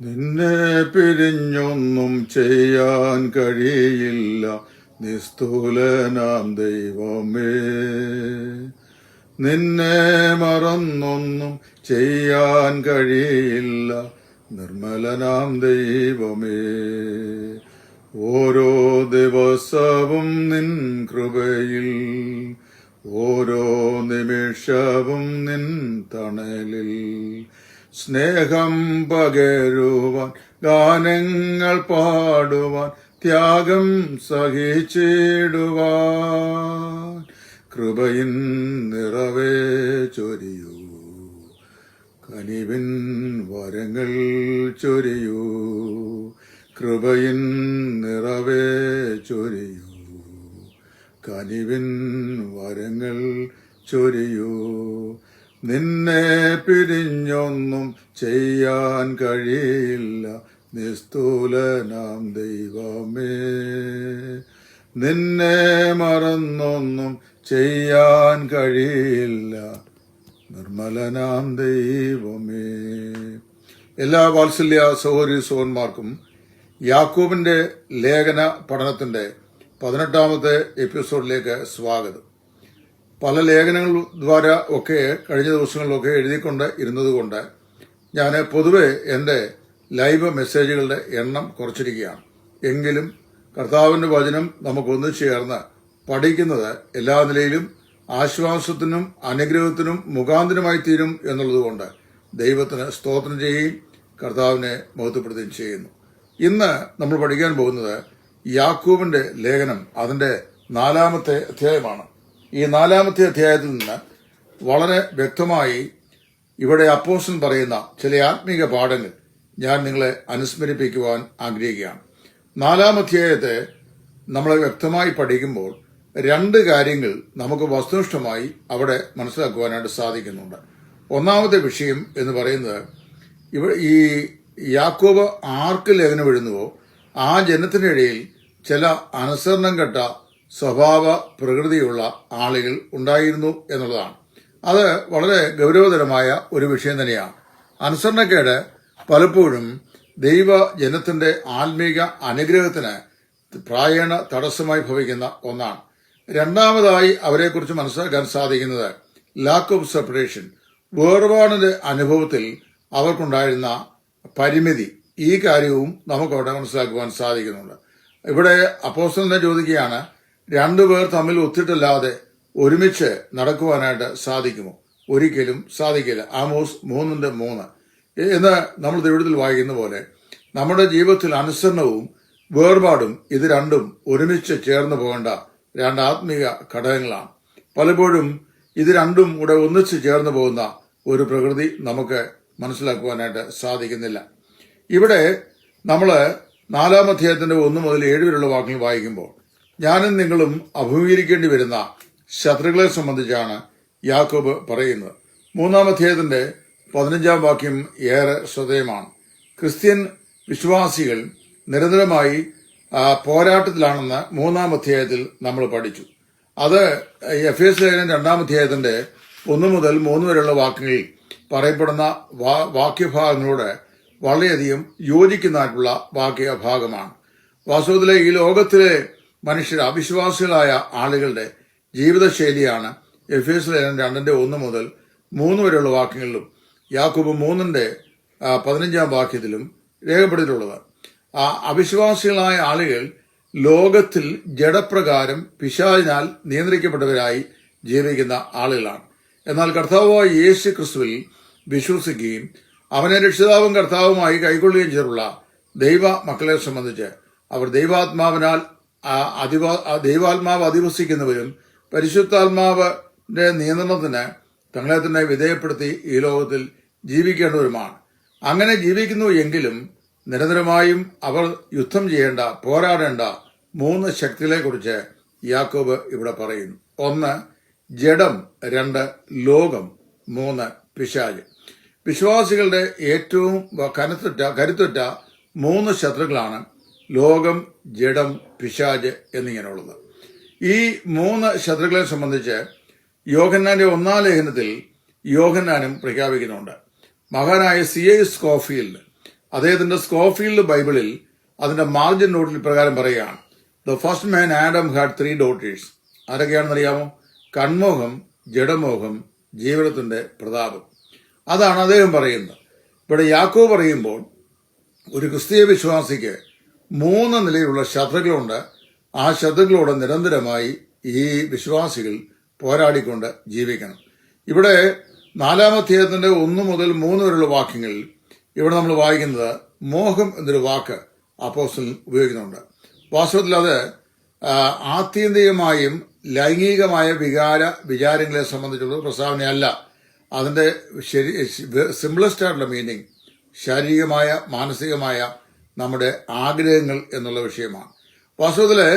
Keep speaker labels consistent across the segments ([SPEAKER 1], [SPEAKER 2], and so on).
[SPEAKER 1] നിന്നെ പിരിഞ്ഞൊന്നും ചെയ്യാൻ കഴിയില്ല നിസ്തുലനാം ദൈവമേ. നിന്നെ മറന്നൊന്നും ചെയ്യാൻ കഴിയില്ല നിർമ്മലനാം ദൈവമേ. ഓരോ ദിവസവും നിൻ കൃപയിൽ, ഓരോ നിമിഷവും നിൻ തണലിൽ സ്നേഹം പകരുവാൻ, ഗാനങ്ങൾ പാടുവാൻ, ത്യാഗം സഹിച്ചിടുവാൻ കൃപയിൻ നിറവേ ചൊരിയൂ. കനിവിൻ വരങ്ങൾ ചൊരിയൂ. കൃപയിൻ നിറവേ ചൊരിയൂ. കനിവിൻ വരങ്ങൾ ചൊരിയൂ. നിന്നെ പിരിഞ്ഞൊന്നും ചെയ്യാൻ കഴിയില്ല നിസ്തുലനാം ദൈവമേ. നിന്നെ മറന്നൊന്നും ചെയ്യാൻ കഴിയില്ല നിർമ്മലനാം ദൈവമേ. എല്ലാ വാത്സല്യ സഹോദരി സഹോദരന്മാർക്കും യാക്കോബിന്റെ ലേഖന പഠനത്തിന്റെ 18ാമത്തെ എപ്പിസോഡിലേക്ക് സ്വാഗതം. പല ലേഖനങ്ങൾ ദ്വാരാ ഒക്കെ കഴിഞ്ഞ ദിവസങ്ങളിലൊക്കെ എഴുതിക്കൊണ്ട് ഇരുന്നതുകൊണ്ട് ഞാൻ പൊതുവെ എൻ്റെ ലൈവ് മെസ്സേജുകളുടെ എണ്ണം കുറച്ചിരിക്കുകയാണ്. എങ്കിലും കർത്താവിൻ്റെ വചനം നമുക്കൊന്നു ചേർന്ന് പഠിക്കുന്നത് എല്ലാ നിലയിലും ആശ്വാസത്തിനും അനുഗ്രഹത്തിനും മുഖാന്തരമായി തീരും എന്നുള്ളതുകൊണ്ട് ദൈവത്തിന് സ്തോത്രം ചെയ്യുകയും കർത്താവിനെ മഹത്വപ്പെടുത്തുകയും ചെയ്യുന്നു. ഇന്ന് നമ്മൾ പഠിക്കാൻ പോകുന്നത് യാക്കോബിന്റെ ലേഖനം, അതിന്റെ 4ാമത്തെ അധ്യായമാണ്. ഈ 4ാമത്തെ അധ്യായത്തിൽ നിന്ന് വളരെ വ്യക്തമായി ഇവിടെ അപ്പോസ്തലൻ പറയുന്ന ചില ആത്മീക പാഠങ്ങൾ ഞാൻ നിങ്ങളെ അനുസ്മരിപ്പിക്കുവാൻ ആഗ്രഹിക്കുകയാണ്. 4ാം അധ്യായത്തെ നമ്മൾ വ്യക്തമായി പഠിക്കുമ്പോൾ 2 കാര്യങ്ങൾ നമുക്ക് വസ്തുനിഷ്ഠമായി അവിടെ മനസ്സിലാക്കുവാനായിട്ട് സാധിക്കുന്നുണ്ട്. ഒന്നാമത്തെ വിഷയം എന്ന് പറയുന്നത്, ഈ യാക്കോബ് ആർക്ക് ലേഖനം എഴുതുന്നുവോ ആ ജനത്തിനിടയിൽ ചില അനുസരണം കെട്ട സ്വഭാവ പ്രകൃതിയുള്ള ആളുകൾ ഉണ്ടായിരുന്നു എന്നുള്ളതാണ്. അത് വളരെ ഗൗരവതരമായ ഒരു വിഷയം തന്നെയാണ്. അനുസരണക്കേട് പലപ്പോഴും ദൈവ ജനത്തിന്റെ ആത്മീക അനുഗ്രഹത്തിന് പ്രായേണ തടസ്സമായി ഭവിക്കുന്ന ഒന്നാണ്. രണ്ടാമതായി അവരെക്കുറിച്ച് മനസ്സിലാക്കാൻ സാധിക്കുന്നത് ലാക്ക് ഓഫ് സെപ്പറേഷൻ, വേർപാടിന്റെ അനുഭവത്തിൽ അവർക്കുണ്ടായിരുന്ന പരിമിതി. ഈ കാര്യവും നമുക്കവിടെ മനസ്സിലാക്കുവാൻ സാധിക്കുന്നുണ്ട്. ഇവിടെ അപ്പോസ്തലനെ ചോദിക്കുകയാണ്, 2 പേർ തമ്മിൽ ഒത്തിട്ടല്ലാതെ ഒരുമിച്ച് നടക്കുവാനായിട്ട് സാധിക്കുമോ? ഒരിക്കലും സാധിക്കില്ല. ആമോസ് 3:3 എന്ന് നമ്മൾ ദൈവത്തിൽ വായിക്കുന്ന പോലെ നമ്മുടെ ജീവിതത്തിൽ അനുസരണവും വേർപാടും ഇത് രണ്ടും ഒരുമിച്ച് ചേർന്ന് പോകേണ്ട 2 ആത്മീക ഘടകങ്ങളാണ്. പലപ്പോഴും ഇത് രണ്ടും കൂടെ ഒന്നിച്ച് ചേർന്ന് പോകുന്ന ഒരു പ്രകൃതി നമുക്ക് മനസ്സിലാക്കുവാനായിട്ട് സാധിക്കുന്നില്ല. ഇവിടെ നമ്മൾ 4ാം അധ്യായത്തിന്റെ 1 മുതൽ 7 വരെയുള്ള വാക്യങ്ങൾ വായിക്കുമ്പോൾ ഞാനും നിങ്ങളും അഭിമുഖീകരിക്കേണ്ടി വരുന്ന ശത്രുക്കളെ സംബന്ധിച്ചാണ് യാക്കോബ് പറയുന്നത്. 3ാം അധ്യായത്തിന്റെ 15ാം വാക്യം ഏറെ ശ്രദ്ധേയമാണ്. ക്രിസ്ത്യൻ വിശ്വാസികൾ നിരന്തരമായി പോരാട്ടത്തിലാണെന്ന് 3ാം അധ്യായത്തിൽ നമ്മൾ പഠിച്ചു. അത് എഫേസ്യ ലേഖനം 2ാം അധ്യായത്തിന്റെ 1 മുതൽ 3 വരെയുള്ള വാക്യങ്ങളിൽ പറയപ്പെടുന്ന വാക്യഭാഗങ്ങളോട് വളരെയധികം യോജിക്കുന്നതായിട്ടുള്ള വാക്യഭാഗമാണ്. വാസ്തവത്തിലെ ഈ ലോകത്തിലെ മനുഷ്യർ, അവിശ്വാസികളായ ആളുകളുടെ ജീവിതശൈലിയാണ് എഫേസ്യ ലേഖനം 2ന്റെ 1 മുതൽ 3 വരെയുള്ള വാക്യങ്ങളിലും യാക്കോബ് 3ന്റെ 15ാം വാക്യത്തിലും രേഖപ്പെടുത്തിയിട്ടുള്ളത്. അവിശ്വാസികളായ ആളുകൾ ലോകത്തിൽ ജഡപ്രകാരം പിശാചിനാൽ നിയന്ത്രിക്കപ്പെട്ടവരായി ജീവിക്കുന്ന ആളുകളാണ്. എന്നാൽ കർത്താവായ യേശു ക്രിസ്തുവിൽ വിശ്വസിക്കുകയും അവനെ രക്ഷിതാവും കർത്താവുമായി കൈക്കൊള്ളുകയും ചെയ്തിട്ടുള്ള ദൈവ മക്കളെ സംബന്ധിച്ച് അവർ ദൈവാത്മാവ് അധിവസിക്കുന്നവരും പരിശുദ്ധാത്മാവിന്റെ നിയന്ത്രണത്തിന് തങ്ങളെ തന്നെ വിധേയപ്പെടുത്തി ഈ ലോകത്തിൽ ജീവിക്കേണ്ടവരുമാണ്. അങ്ങനെ ജീവിക്കുന്നു എങ്കിലും നിരന്തരമായും അവർ യുദ്ധം ചെയ്യേണ്ട, പോരാടേണ്ട 3 ശക്തികളെക്കുറിച്ച് യാക്കോബ് ഇവിടെ പറയുന്നു. 1 ജഡം, 2 ലോകം, 3 പിശാച്. വിശ്വാസികളുടെ ഏറ്റവും കരുത്തുറ്റ 3 ശത്രുക്കളാണ് ലോകം, ജഡം, പിശാച് എന്നിങ്ങനെയുള്ളത്. ഈ 3 ശത്രുക്കളെ സംബന്ധിച്ച് യോഹന്നാന്റെ 1ാം ലേഖനത്തിൽ യോഹന്നാനും പ്രഖ്യാപിക്കുന്നുണ്ട്. മഹാനായ C.A. സ്കോഫീൽഡ് അദ്ദേഹത്തിന്റെ സ്കോഫീൽഡ് ബൈബിളിൽ അതിന്റെ മാർജിൻ നോട്ടിൽ പ്രകാരം പറയുകയാണ്, the first man Adam had 3 daughters. ആരൊക്കെയാണെന്ന് അറിയാമോ? കൺമോഹം, ജഡമോഹം, ജീവിതത്തിന്റെ പ്രതാപം. അതാണ് അദ്ദേഹം പറയുന്നത്. ഇവിടെ യാക്കോബ് പറയുമ്പോൾ ഒരു ക്രിസ്തീയ വിശ്വാസിക്ക് 3 നിലയിലുള്ള ശത്രുക്കളുണ്ട്. ആ ശത്രുക്കളോട് നിരന്തരമായി ഈ വിശ്വാസികൾ പോരാടിക്കൊണ്ട് ജീവിക്കണം. ഇവിടെ 4-ാം അധ്യായത്തിന്റെ 1 മുതൽ 3 വരെയുള്ള വാക്യങ്ങളിൽ ഇവിടെ നമ്മൾ വായിക്കുന്നത് മോഹം എന്നൊരു വാക്ക് അപ്പോസ്തലൻ ഉപയോഗിക്കുന്നുണ്ട്. വാസ്തവത്തിൽ അത് ആത്യന്തികമായും ലൈംഗികമായ വിചാരങ്ങളെ സംബന്ധിച്ചുള്ള പ്രസ്താവനയല്ല. അതിന്റെ സിംപ്ലസ്റ്റ് ആയിട്ടുള്ള മീനിങ് ശാരീരികമായ മാനസികമായ നമ്മുടെ ആഗ്രഹങ്ങൾ എന്നുള്ള വിഷയമാണ്. വാസ്തവത്തില്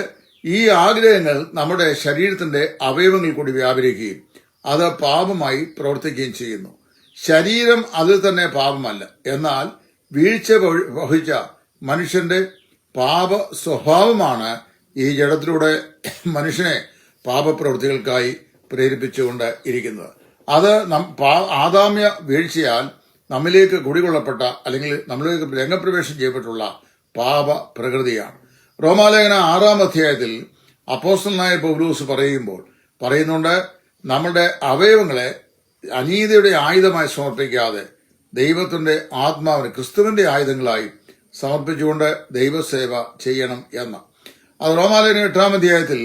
[SPEAKER 1] ഈ ആഗ്രഹങ്ങൾ നമ്മുടെ ശരീരത്തിന്റെ അവയവങ്ങൾ കൂടി വ്യാപരിക്കുകയും അത് പാപമായി പ്രവർത്തിക്കുകയും ചെയ്യുന്നു. ശരീരം അതിൽ തന്നെ പാപമല്ല, എന്നാൽ വീഴ്ച വഹിച്ച മനുഷ്യന്റെ പാപ സ്വഭാവമാണ് ഈ ജഡത്തിലൂടെ മനുഷ്യനെ പാപപ്രവൃത്തികൾക്കായി പ്രേരിപ്പിച്ചുകൊണ്ട് ഇരിക്കുന്നത്. അത് ആദാമ്യ വീഴ്ചയാൽ നമ്മിലേക്ക് കുടികൊള്ളപ്പെട്ട അല്ലെങ്കിൽ നമ്മളിലേക്ക് രംഗപ്രവേശം ചെയ്യപ്പെട്ടുള്ള പാപ പ്രകൃതിയാണ്. റോമാലേഖന 6-ാം അധ്യായത്തിൽ അപ്പോസ്തലനായ പൗലോസ് പറയുന്നുണ്ട്, നമ്മുടെ അവയവങ്ങളെ അനീതിയുടെ ആയുധമായി സമർപ്പിക്കാതെ ദൈവത്തിന്റെ ആത്മാവിന് ക്രിസ്തുവിന്റെ ആയുധങ്ങളായി സമർപ്പിച്ചുകൊണ്ട് ദൈവസേവ ചെയ്യണം എന്ന്. അത് റോമാലേഖന 8-ാം അധ്യായത്തിൽ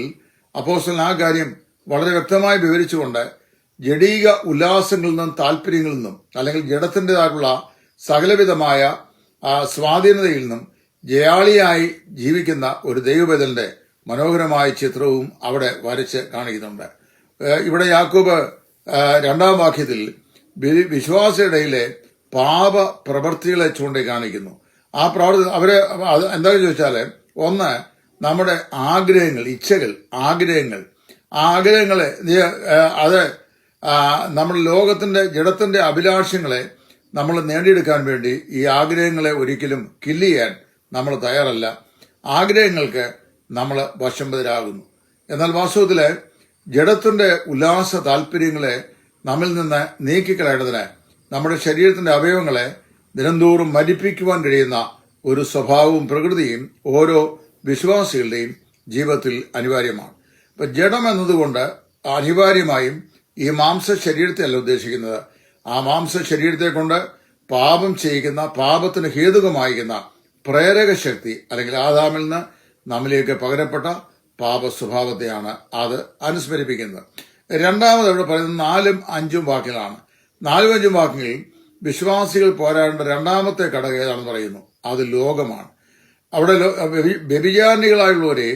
[SPEAKER 1] അപ്പോസ്തലൻ ആ കാര്യം വളരെ വ്യക്തമായി വിവരിച്ചുകൊണ്ട് ജഡീക ഉല്ലാസങ്ങളിൽ നിന്നും താല്പര്യങ്ങളിൽ നിന്നും അല്ലെങ്കിൽ ജഡത്തിൻ്റെതായിട്ടുള്ള സകലവിധമായ സ്വാധീനതയിൽ നിന്നും ജയാളിയായി ജീവിക്കുന്ന ഒരു ദൈവബദലിന്റെ മനോഹരമായ ചിത്രവും അവിടെ വരച്ച് കാണിക്കുന്നുണ്ട്. ഇവിടെ യാക്കോബ് 2-ാം വാക്യത്തിൽ വിശ്വാസിയുടെയിലെ പാപ പ്രവൃത്തികളെ ചൂണ്ടിക്കാണിക്കുന്നു. ആ പ്രവൃത്തി എന്താണെന്ന് ചോദിച്ചാല്, ഒന്ന് നമ്മുടെ ആഗ്രഹങ്ങൾ, ഇച്ഛകൾ, ആഗ്രഹങ്ങളെ അത് നമ്മൾ ലോകത്തിന്റെ ജഡത്തിന്റെ അഭിലാഷങ്ങളെ നമ്മൾ നേടിയെടുക്കാൻ വേണ്ടി ഈ ആഗ്രഹങ്ങളെ ഒരിക്കലും കില്ല് ചെയ്യാൻ നമ്മൾ തയ്യാറല്ല. ആഗ്രഹങ്ങൾക്ക് നമ്മൾ വശംവദരാകുന്നു. എന്നാൽ വാസ്തവത്തില് ജഡത്തിന്റെ ഉല്ലാസ താല്പര്യങ്ങളെ നമ്മിൽ നിന്ന് നീക്കിക്കളയേണ്ടതിന് നമ്മുടെ ശരീരത്തിന്റെ അവയവങ്ങളെ ദിനംതോറും മരിപ്പിക്കുവാൻ കഴിയുന്ന ഒരു സ്വഭാവവും പ്രകൃതിയും ഓരോ വിശ്വാസികളുടെയും ജീവിതത്തിൽ അനിവാര്യമാണ്. ഇപ്പൊ ജഡം എന്നതുകൊണ്ട് അനിവാര്യമായും ഈ മാംസ ശരീരത്തെ അല്ല ഉദ്ദേശിക്കുന്നത്. ആ മാംസ ശരീരത്തെ കൊണ്ട് പാപം ചെയ്യിക്കുന്ന, പാപത്തിന് ഹേതുകമായിരിക്കുന്ന പ്രേരക ശക്തി അല്ലെങ്കിൽ ആദാമിൽ നിന്ന് നമ്മിലേക്ക് പകരപ്പെട്ട പാപ സ്വഭാവത്തെയാണ് അത് അനുസ്മരിപ്പിക്കുന്നത്. രണ്ടാമത് ഇവിടെ പറയുന്നത് 4-ഉം 5-ഉം വാക്യങ്ങളാണ്. 4-ഉം 5-ഉം വാക്യങ്ങളിൽ വിശ്വാസികൾ പോരാടേണ്ട രണ്ടാമത്തെ ഘടകം ഏതാണെന്ന് പറയുന്നു. അത് ലോകമാണ്. അവിടെ വ്യഭിചാരിണികളായുള്ളവരെ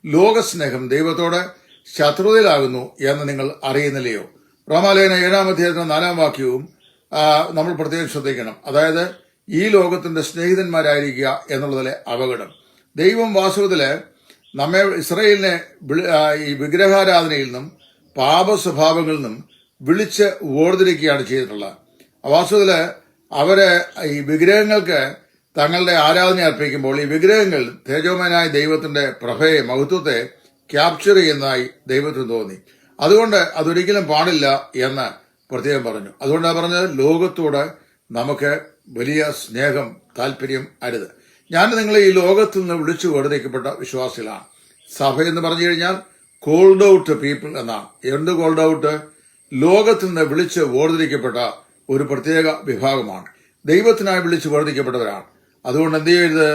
[SPEAKER 1] ലോകസ്നേഹം ദൈവത്തോട് ശത്രുതയിലാകുന്നു എന്ന് നിങ്ങൾ അറിയുന്നില്ലയോ? റോമാലേഖന 7-ാം അധ്യായത്തിന്റെ 4-ാം വാക്യവും നമ്മൾ പ്രത്യേകം ശ്രദ്ധിക്കണം. അതായത് ഈ ലോകത്തിന്റെ സ്നേഹിതന്മാരായിരിക്കുക എന്നുള്ളതിലെ അപകടം. ദൈവം വാസ്തവത്തില് നമ്മെ ഇസ്രായേലിനെ ഈ വിഗ്രഹാരാധനയിൽ നിന്നും പാപ സ്വഭാവങ്ങളിൽ നിന്നും വിളിച്ച് വേർതിരിക്കുകയാണ് ചെയ്തിട്ടുള്ളത്. വാസ്തവത്തില് അവര് ഈ വിഗ്രഹങ്ങൾക്ക് തങ്ങളുടെ ആരാധന അർപ്പിക്കുമ്പോൾ ഈ വിഗ്രഹങ്ങൾ തേജോമയനായ ദൈവത്തിന്റെ പ്രഭയെ, മഹത്വത്തെ ക്യാപ്ചർ ചെയ്യുന്നതായി ദൈവത്തിന് തോന്നി. അതുകൊണ്ട് അതൊരിക്കലും പാടില്ല എന്ന് പ്രത്യേകം പറഞ്ഞു. അതുകൊണ്ടാണ് പറഞ്ഞത്, ലോകത്തോട് നമുക്ക് വലിയ സ്നേഹം, താല്പര്യം അരുത്. ഞാൻ നിങ്ങളെ ഈ ലോകത്തിൽ നിന്ന് വിളിച്ചു വേർതിരിക്കപ്പെട്ട വിശ്വാസികളാണ്. സഭ എന്ന് പറഞ്ഞു കഴിഞ്ഞാൽ കോൾഡ് ഔട്ട് പീപ്പിൾ എന്നാണ്. എന്ത് കോൾഡ് ഔട്ട്? ലോകത്തിൽ നിന്ന് വിളിച്ച് വേർതിരിക്കപ്പെട്ട ഒരു പ്രത്യേക വിഭാഗമാണ്. ദൈവത്തിനായി വിളിച്ച് വേർതിരിക്കപ്പെട്ടവരാണ്. അതുകൊണ്ട് എന്ത് ചെയ്യരുത്?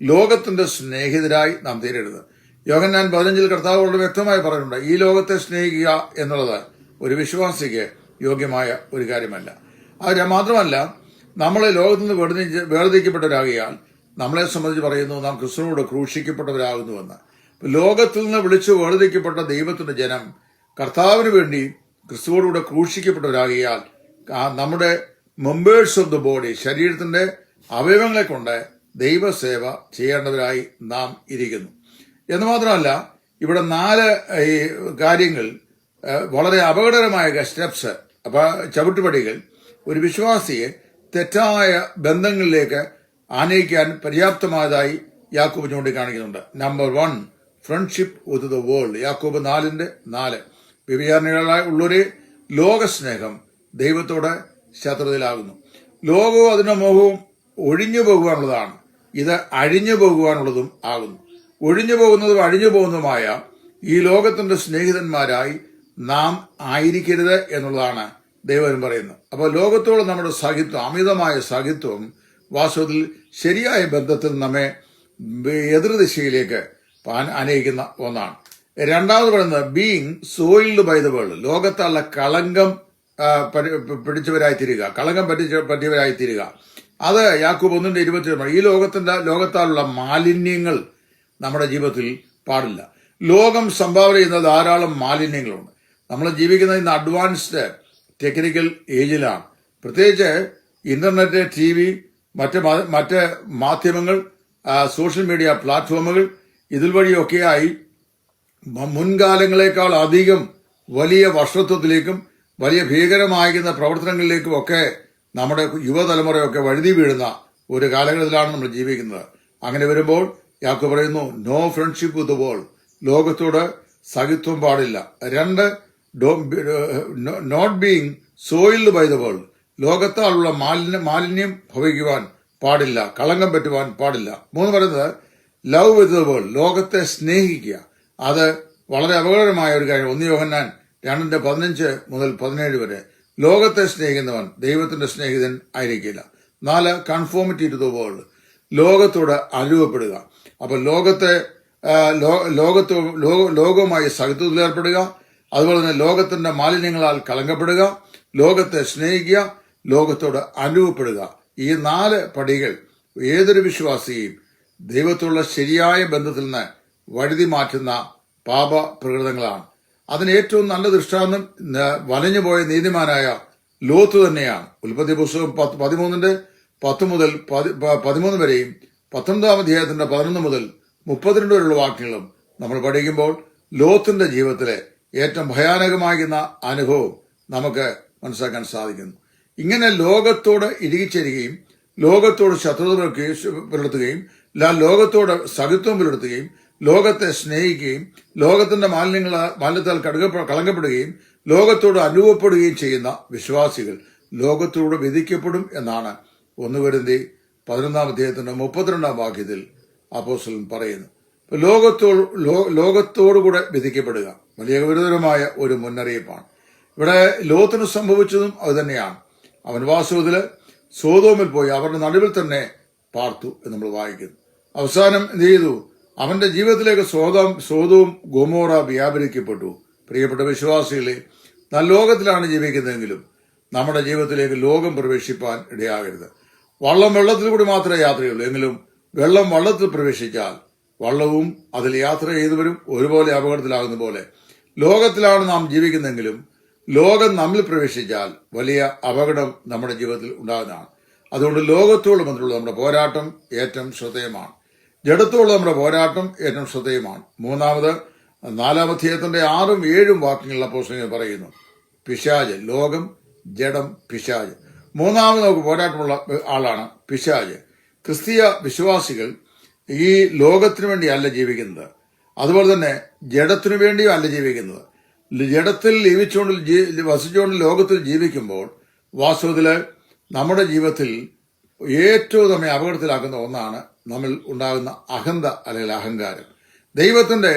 [SPEAKER 1] ലോകത്തിന്റെ സ്നേഹിതരായി നാം തീരരുത്. യോഹന്നാൻ 15-ൽ കർത്താവോട് വ്യക്തമായി പറഞ്ഞിട്ടുണ്ട്, ഈ ലോകത്തെ സ്നേഹിക്കുക എന്നുള്ളത് ഒരു വിശ്വാസിക്ക് യോഗ്യമായ ഒരു കാര്യമല്ല. അത് മാത്രമല്ല, നമ്മളെ ലോകത്തിൽ നിന്ന് വേർതിരിക്കപ്പെട്ടവരാകിയാൽ നമ്മളെ സംബന്ധിച്ച് പറയുന്നു, നാം ക്രിസ്തുവിനോട് ക്രൂശിക്കപ്പെട്ടവരാകുന്നുവെന്ന്. ലോകത്തിൽ നിന്ന് വിളിച്ചു വേർതിരിക്കപ്പെട്ട ദൈവത്തിന്റെ ജനം കർത്താവിന് വേണ്ടി ക്രിസ്തുവോടുകൂടെ ക്രൂശിക്കപ്പെട്ടവരാകിയാൽ നമ്മുടെ മെമ്പേഴ്സ് ഓഫ് ദ ബോഡി, ശരീരത്തിന്റെ അവയവങ്ങളെ കൊണ്ട് ദൈവസേവ ചെയ്യേണ്ടവരായി നാം ഇരിക്കുന്നു. എന്ന് മാത്രമല്ല, ഇവിടെ 4 കാര്യങ്ങൾ വളരെ അപകടകരമായ സ്റ്റെപ്സ്, ചവിട്ടുപടികൾ ഒരു വിശ്വാസിയെ തെറ്റായ ബന്ധങ്ങളിലേക്ക് ആനയിക്കാൻ പര്യാപ്തമായതായി യാക്കോബ് ചൂണ്ടിക്കാണിക്കുന്നുണ്ട്. Number 1, friendship with the world. Yakob 4:4. വ്യഭിചാരിണികളായ ഉള്ളൊരു ലോകസ്നേഹം ദൈവത്തോട് ശത്രുതയിലാകുന്നു. ലോകവും അതിന്റെ മോഹവും ഒഴിഞ്ഞു പോകുവാനുള്ളതാണ്, ഇത് അഴിഞ്ഞു പോകുവാനുള്ളതും ആകുന്നു. ഒഴിഞ്ഞു പോകുന്നതും അഴിഞ്ഞു പോകുന്നതുമായ ഈ ലോകത്തിന്റെ സ്നേഹിതന്മാരായി നാം ആയിരിക്കരുത് എന്നുള്ളതാണ് ദൈവം പറയുന്നത്. അപ്പോൾ ലോകത്തോട് നമ്മുടെ സഹിത്വം, അമിതമായ സഹിത്വം വാസ്തവത്തിൽ ശരിയായ ബന്ധത്തിൽ നമ്മെ എതിർദിശയിലേക്ക് അനയിക്കുന്ന ഒന്നാണ്. രണ്ടാമത് പറയുന്നത് being soiled by the world, ലോകത്തുള്ള കളങ്കം പിടിച്ചവരായി തീരുക, കളങ്കം പറ്റിയവരായി തീരുക. അത് യാക്കോബ് 1:22 ഈ ലോകത്താലുള്ള മാലിന്യങ്ങൾ നമ്മുടെ ജീവിതത്തിൽ പാടില്ല. ലോകം സംഭാവന ചെയ്യുന്ന ധാരാളം മാലിന്യങ്ങളുണ്ട്. നമ്മൾ ജീവിക്കുന്ന ഇന്ന് അഡ്വാൻസ്ഡ് ടെക്നിക്കൽ ഏജിലാണ്. പ്രത്യേകിച്ച് ഇന്റർനെറ്റ്, TV, മറ്റ് മാധ്യമങ്ങൾ, സോഷ്യൽ മീഡിയ പ്ലാറ്റ്ഫോമുകൾ, ഇതിൽ വഴിയൊക്കെയായി മുൻകാലങ്ങളെക്കാൾ അധികം വലിയ വഷളത്വത്തിലേക്കും വലിയ ഭീകരമായിരിക്കുന്ന പ്രവർത്തനങ്ങളിലേക്കും ഒക്കെ നമ്മുടെ യുവതലമുറയൊക്കെ വഴുതി വീഴുന്ന ഒരു കാലഘട്ടത്തിലാണ് നമ്മൾ ജീവിക്കുന്നത്. അങ്ങനെ വരുമ്പോൾ യാക്കോബ് പറയുന്നു, no friendship with the world, ലോകത്തോട് സഹിത്വം പാടില്ല. 2, not being soiled by the world, ലോകത്താലുള്ള മാലിന്യം ഭവിക്കുവാൻ പാടില്ല, കളങ്കം പറ്റുവാൻ പാടില്ല. 3 പറയുന്നത് ലവ് വിത്ത് ദ വേൾഡ്, ലോകത്തെ സ്നേഹിക്കുക. അത് വളരെ അപകടകരമായ ഒരു കാര്യം. 1 യോഹന്നാൻ 2:15-17 വരെ. ലോകത്തെ സ്നേഹിക്കുന്നവൻ ദൈവത്തിന്റെ സ്നേഹിതൻ ആയിരിക്കില്ല. 4, കൺഫോമിറ്റി ടു ദ വേൾഡ്, ലോകത്തോട് അനുരൂപപ്പെടുക. അപ്പൊ ലോകവുമായി സഹിത്വത്തിൽ ഏർപ്പെടുക, അതുപോലെ തന്നെ ലോകത്തിന്റെ മാലിന്യങ്ങളാൽ കളങ്കപ്പെടുക, ലോകത്തെ സ്നേഹിക്കുക, ലോകത്തോട് അനുരൂപപ്പെടുക. ഈ 4 പടികൾ ഏതൊരു വിശ്വാസിയും ദൈവത്തോടുള്ള ശരിയായ ബന്ധത്തിൽ നിന്ന് വഴുതി മാറ്റുന്ന പാപ പ്രകൃതങ്ങളാണ്. അതിന് ഏറ്റവും നല്ല ദൃഷ്ടാന്തം വലഞ്ഞുപോയ നീതിമാനായ ലോത്ത് തന്നെയാണ്. ഉൽപ്പത്തി പുസ്തകം 13:10 മുതൽ 13 വരെയും 19-ാം അധ്യായത്തിന്റെ 11 മുതൽ 32 വരെയുള്ള വാക്യങ്ങളും നമ്മൾ പഠിക്കുമ്പോൾ ലോത്തിന്റെ ജീവിതത്തിലെ ഏറ്റവും ഭയാനകമാകുന്ന അനുഭവം നമുക്ക് മനസ്സിലാക്കാൻ സാധിക്കുന്നു. ഇങ്ങനെ ലോകത്തോട് ഇഴുകിച്ചേരുകയും ലോകത്തോട് ശത്രുത പുലർത്തുകയും ലോകത്തോട് സഹിത്വം പുലർത്തുകയും ലോകത്തെ സ്നേഹിക്കുകയും ലോകത്തിന്റെ മാലിന്യത്താൽ കളങ്കപ്പെടുകയും ലോകത്തോട് അനുഭവപ്പെടുകയും ചെയ്യുന്ന വിശ്വാസികൾ ലോകത്തോട് വിധിക്കപ്പെടും എന്നാണ് 1 കൊരിന്ത്യർ 11-ാം അധ്യായത്തിന്റെ 32-ാം വാക്യത്തിൽ അപ്പോസ്തലൻ പറയുന്നു. ലോകത്തോടുകൂടെ വിധിക്കപ്പെടുക വലിയ ഗുരുതരമായ ഒരു മുന്നറിയിപ്പാണ്. ഇവിടെ ലോത്തിന് സംഭവിച്ചതും അതുതന്നെയാണ്. അവൻ വാസ്തവത്തില് സോദോമിൽ പോയി അവരുടെ നടുവിൽ തന്നെ പാർത്തു എന്ന് നമ്മൾ വായിക്കുന്നു. അവസാനം എന്ത് ചെയ്തു? അവന്റെ ജീവിതത്തിലേക്ക് സോദോം ഗൊമോറ വ്യാപരിക്കപ്പെട്ടു. പ്രിയപ്പെട്ട വിശ്വാസികളെ, നാം ലോകത്തിലാണ് ജീവിക്കുന്നതെങ്കിലും നമ്മുടെ ജീവിതത്തിലേക്ക് ലോകം പ്രവേശിപ്പാൻ ഇടയാകരുത്. വെള്ളത്തിൽ കൂടി മാത്രമേ യാത്രയുള്ളൂ. എങ്കിലും വെള്ളം വള്ളത്തിൽ പ്രവേശിച്ചാൽ വള്ളവും അതിൽ യാത്ര ചെയ്തവരും ഒരുപോലെ അപകടത്തിലാകുന്ന പോലെ ലോകത്തിലാണ് നാം ജീവിക്കുന്നതെങ്കിലും ലോകം നമ്മിൽ പ്രവേശിച്ചാൽ വലിയ അപകടം നമ്മുടെ ജീവിതത്തിൽ ഉണ്ടാകുന്നതാണ്. അതുകൊണ്ട് ലോകത്തോട് ബന്ധമുള്ള നമ്മുടെ പോരാട്ടം ഏറ്റവും ശ്രദ്ധേയമാണ്. ജഡത്തോട് നമ്മുടെ പോരാട്ടം ഏറ്റവും ശ്രദ്ധേയമാണ്. 4-ാം അധ്യായത്തിന്റെ 6ഉം 7ഉം വാക്യങ്ങളിൽ അപ്പോസ്തലൻ പറയുന്നു, പിശാച്, ലോകം, ജഡം, പിശാച്. 3ാമത് നമുക്ക് പോരാട്ടമുള്ള ആളാണ് പിശാച്. ക്രിസ്തീയ വിശ്വാസികൾ ഈ ലോകത്തിനു വേണ്ടിയല്ല ജീവിക്കുന്നത്, അതുപോലെ തന്നെ ജഡത്തിനു വേണ്ടിയും അല്ല ജീവിക്കുന്നത്. ജഡത്തിൽ വസിച്ചുകൊണ്ട് ലോകത്തിൽ ജീവിക്കുമ്പോൾ വാസ്തവത്തില് നമ്മുടെ ജീവിതത്തിൽ ഏറ്റവും നമ്മെ അപകടത്തിലാക്കുന്ന ഒന്നാണ് നമ്മൾ ഉണ്ടാകുന്ന അഹന്ത അല്ലെങ്കിൽ അഹങ്കാരം. ദൈവത്തിന്റെ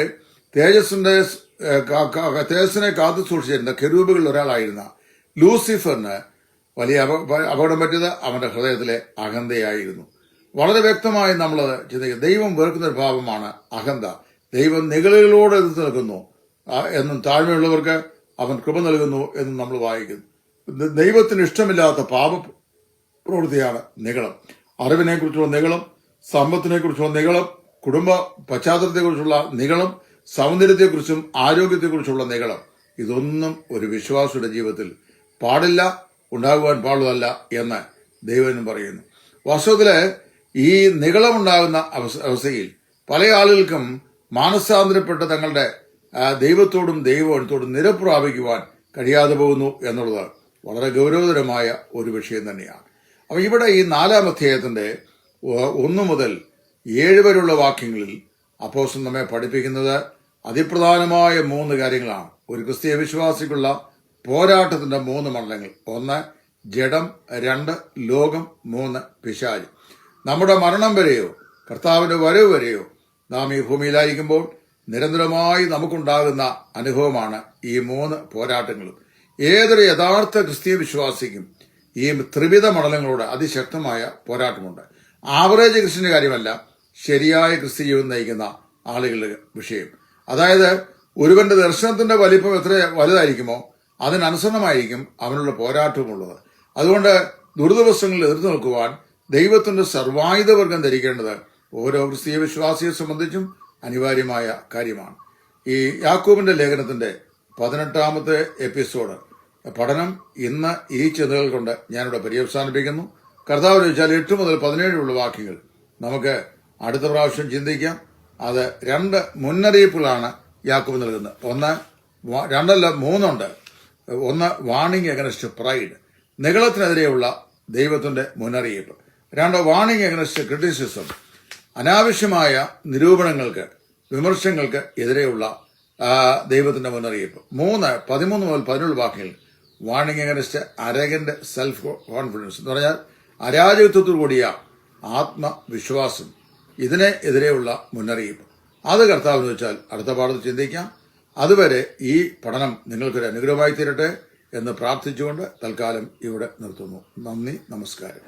[SPEAKER 1] തേജസ്സിനെ കാത്തു സൂക്ഷിച്ചിരുന്ന കെരൂബുകളിൽ ഒരാളായിരുന്ന ലൂസിഫറിന് വലിയ അപകടം പറ്റിയത് അവന്റെ ഹൃദയത്തിലെ അഹന്തയായിരുന്നു. വളരെ വ്യക്തമായി നമ്മൾ ചിന്തിക്കുക, ദൈവം വെറുക്കുന്ന ഒരു ഭാവമാണ് അഹന്ത. ദൈവം നിഗളികളോട് എതിർത്ത് നിൽക്കുന്നു എന്നും താഴ്മയുള്ളവർക്ക് അവൻ കൃപ നൽകുന്നു എന്നും നമ്മൾ വായിക്കുന്നു. ദൈവത്തിന് ഇഷ്ടമില്ലാത്ത പാപ പ്രവൃത്തിയാണ് നിഗളം. അറിവിനെക്കുറിച്ചുള്ള നിഗളം, സമ്പത്തിനെക്കുറിച്ചുള്ള നിഗളം, കുടുംബ പശ്ചാത്തലത്തെക്കുറിച്ചുള്ള നിഗളം, സൗന്ദര്യത്തെക്കുറിച്ചും ആരോഗ്യത്തെക്കുറിച്ചുള്ള നിഗളം. ഇതൊന്നും ഒരു വിശ്വാസിയുടെ ജീവിതത്തിൽ പാടില്ല, ഉണ്ടാകുവാൻ പാടുള്ളതല്ല എന്ന് ദൈവനും പറയുന്നു. വാസ്തവത്തില് ഈ നിഗളമുണ്ടാകുന്ന അവസ്ഥയിൽ പല ആളുകൾക്കും മാനസാന്തരപ്പെട്ട് തങ്ങളുടെ ദൈവത്തോടും ദൈവത്തോടും നിരപ്രാപിക്കുവാൻ കഴിയാതെ പോകുന്നു എന്നുള്ളത് വളരെ ഗൗരവതരമായ ഒരു വിഷയം തന്നെയാണ്. അപ്പൊ ഇവിടെ ഈ 4-ാം അധ്യായത്തിന്റെ 1 മുതൽ 7 വരെയുള്ള വാക്യങ്ങളിൽ അപ്പോസ്തലൻ നമ്മെ പഠിപ്പിക്കുന്നത് അതിപ്രധാനമായ 3 കാര്യങ്ങളാണ്. ഒരു ക്രിസ്തീയ വിശ്വാസിക്കുള്ള പോരാട്ടത്തിന്റെ 3 മണ്ഡലങ്ങൾ. 1 ജഡം, 2 ലോകം, 3 പിശാച്. നമ്മുടെ മരണം വരെയോ കർത്താവിന്റെ വരവ് വരെയോ നാം ഈ ഭൂമിയിലായിരിക്കുമ്പോൾ നിരന്തരമായി നമുക്കുണ്ടാകുന്ന അനുഭവമാണ് ഈ 3 പോരാട്ടങ്ങളും. ഏതൊരു യഥാർത്ഥ ക്രിസ്തീയ വിശ്വാസിക്കും ഈ ത്രിവിധ മണ്ഡലങ്ങളോട് അതിശക്തമായ പോരാട്ടമുണ്ട്. ആവറേജ് ക്രിസ്ത്യന്റെ കാര്യമല്ല, ശരിയായ ക്രിസ്ത്യ ജീവിതം നയിക്കുന്ന ആളുകളുടെ വിഷയം. അതായത് ഒരുവന്റെ ദർശനത്തിന്റെ വലിപ്പം എത്ര വലുതായിരിക്കുമോ അതിനനുസരണമായിരിക്കും അവനുള്ള പോരാട്ടമുള്ളത്. അതുകൊണ്ട് ദുരിതവസങ്ങളിൽ എതിർത്ത് നിൽക്കുവാൻ ദൈവത്തിന്റെ സർവായുധവർഗം ധരിക്കേണ്ടത് ഓരോ ക്രിസ്തീയ വിശ്വാസിയെ സംബന്ധിച്ചും അനിവാര്യമായ കാര്യമാണ്. ഈ യാക്കോബിന്റെ ലേഖനത്തിന്റെ 18ാമത്തെ എപ്പിസോഡ് പഠനം ഇന്ന് ഈ ചിന്തകൾ കൊണ്ട് ഞാനിവിടെ പര്യവസാനിപ്പിക്കുന്നു. കർത്താവ് ചോദിച്ചാൽ 8 മുതൽ 17 വാക്യങ്ങൾ നമുക്ക് അടുത്ത പ്രാവശ്യം ചിന്തിക്കാം. അത് 2 മുന്നറിയിപ്പുകളാണ് യാക്കോബ് നൽകുന്നത്. 3 ഒന്ന് വാണിംഗ് അഗൻസ്റ്റ് പ്രൈഡ്, നിഗളത്തിനെതിരെയുള്ള ദൈവത്തിന്റെ മുന്നറിയിപ്പ്. 2 വാണിംഗ് അഗൻസ്റ്റ് ക്രിറ്റിസിസം, അനാവശ്യമായ നിരൂപണങ്ങൾക്ക് വിമർശനങ്ങൾക്ക് എതിരെയുള്ള ദൈവത്തിന്റെ മുന്നറിയിപ്പ്. 3 13 മുതൽ 17 വാക്യങ്ങൾ വാണിംഗ് അഗൻസ്റ്റ് അരഗന്റ് സെൽഫ് കോൺഫിഡൻസ് എന്ന് പറഞ്ഞാൽ അരാജകത്വത്തോടു കൂടിയ ആത്മവിശ്വാസം, ഇതിനെ എതിരെയുള്ള മുന്നറിയിപ്പ്. അത് കർത്താവെന്ന് വെച്ചാൽ അടുത്ത പാഠത്തിൽ ചിന്തിക്കാം. അതുവരെ ഈ പഠനം നിങ്ങൾക്കൊരു അനുഗ്രഹമായി തീരട്ടെ എന്ന് പ്രാർത്ഥിച്ചുകൊണ്ട് തൽക്കാലം ഇവിടെ നിർത്തുന്നു. നന്ദി, നമസ്കാരം.